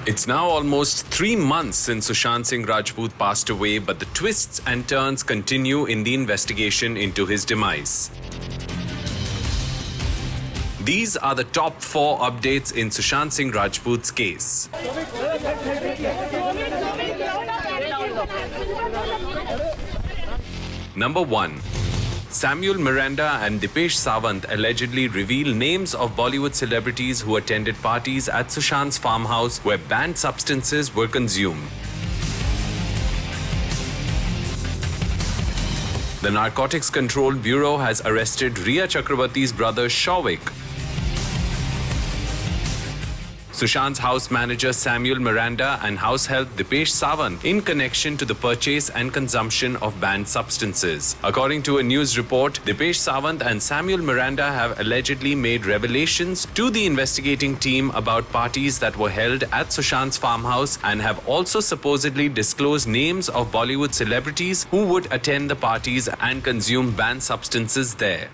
It's now almost 3 months since Sushant Singh Rajput passed away, but the twists and turns continue in the investigation into his demise. These are the top 4 updates in Sushant Singh Rajput's case. Number 1. Samuel Miranda and Dipesh Sawant allegedly reveal names of Bollywood celebrities who attended parties at Sushant's farmhouse where banned substances were consumed. The Narcotics Control Bureau has arrested Rhea Chakrabarty's brother Shouvik. Sushant's house manager Samuel Miranda and house help Dipesh Sawant in connection to the purchase and consumption of banned substances. According to a news report, Dipesh Sawant and Samuel Miranda have allegedly made revelations to the investigating team about parties that were held at Sushant's farmhouse and have also supposedly disclosed names of Bollywood celebrities who would attend the parties and consume banned substances there.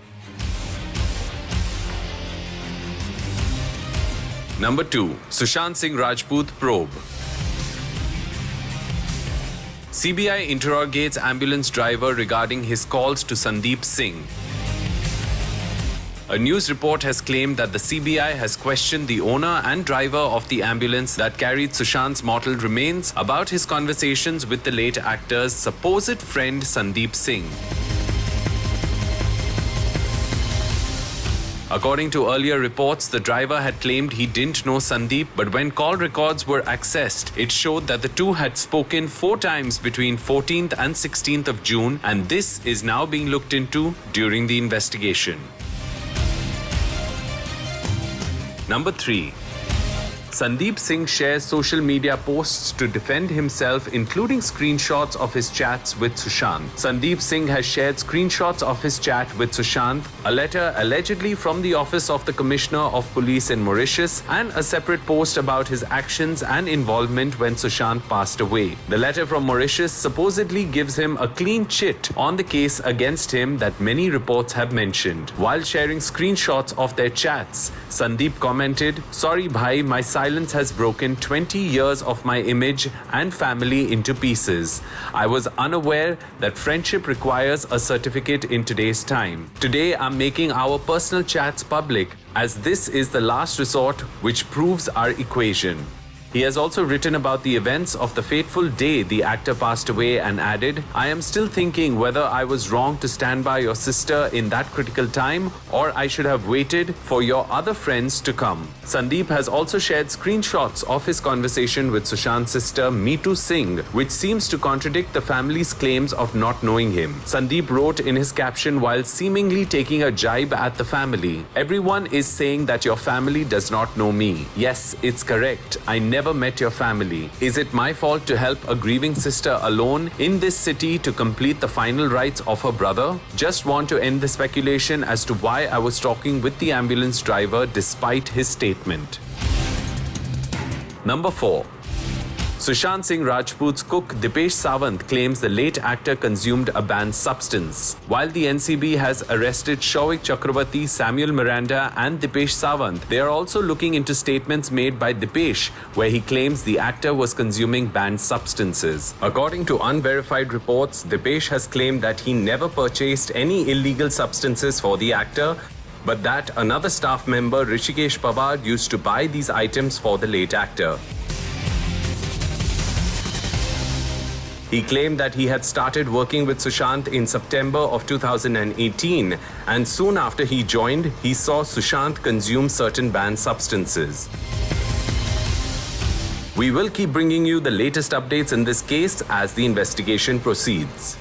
Number 2. Sushant Singh Rajput probe. CBI interrogates ambulance driver regarding his calls to Sandeep Singh. A news report has claimed that the CBI has questioned the owner and driver of the ambulance that carried Sushant's mortal remains about his conversations with the late actor's supposed friend Sandeep Singh. According to earlier reports, the driver had claimed he didn't know Sandeep, but when call records were accessed, it showed that the two had spoken 4 times between 14th and 16th of June, and this is now being looked into during the investigation. Number 3. Sandeep Singh shares social media posts to defend himself, including screenshots of his chats with Sushant. Sandeep Singh has shared screenshots of his chat with Sushant, a letter allegedly from the Office of the Commissioner of Police in Mauritius, and a separate post about his actions and involvement when Sushant passed away. The letter from Mauritius supposedly gives him a clean chit on the case against him that many reports have mentioned. While sharing screenshots of their chats, Sandeep commented, "Sorry bhai, my silence has broken 20 years of my image and family into pieces. I was unaware that friendship requires a certificate in today's time. Today I'm making our personal chats public as this is the last resort which proves our equation." He has also written about the events of the fateful day the actor passed away and added, "I am still thinking whether I was wrong to stand by your sister in that critical time or I should have waited for your other friends to come." Sandeep has also shared screenshots of his conversation with Sushant's sister Meetu Singh, which seems to contradict the family's claims of not knowing him. Sandeep wrote in his caption while seemingly taking a jibe at the family, "Everyone is saying that your family does not know me. Yes, it's correct. I never met your family. Is it my fault to help a grieving sister alone in this city to complete the final rites of her brother? Just want to end the speculation as to why I was talking with the ambulance driver despite his statement." Number 4. Sushant Singh Rajput's cook Dipesh Sawant claims the late actor consumed a banned substance. While the NCB has arrested Shouvik Chakrabarty, Samuel Miranda and Dipesh Sawant, they are also looking into statements made by Dipesh where he claims the actor was consuming banned substances. According to unverified reports, Dipesh has claimed that he never purchased any illegal substances for the actor, but that another staff member, Rishikesh Pawar, used to buy these items for the late actor. He claimed that he had started working with Sushant in September of 2018, and soon after he joined, he saw Sushant consume certain banned substances. We will keep bringing you the latest updates in this case as the investigation proceeds.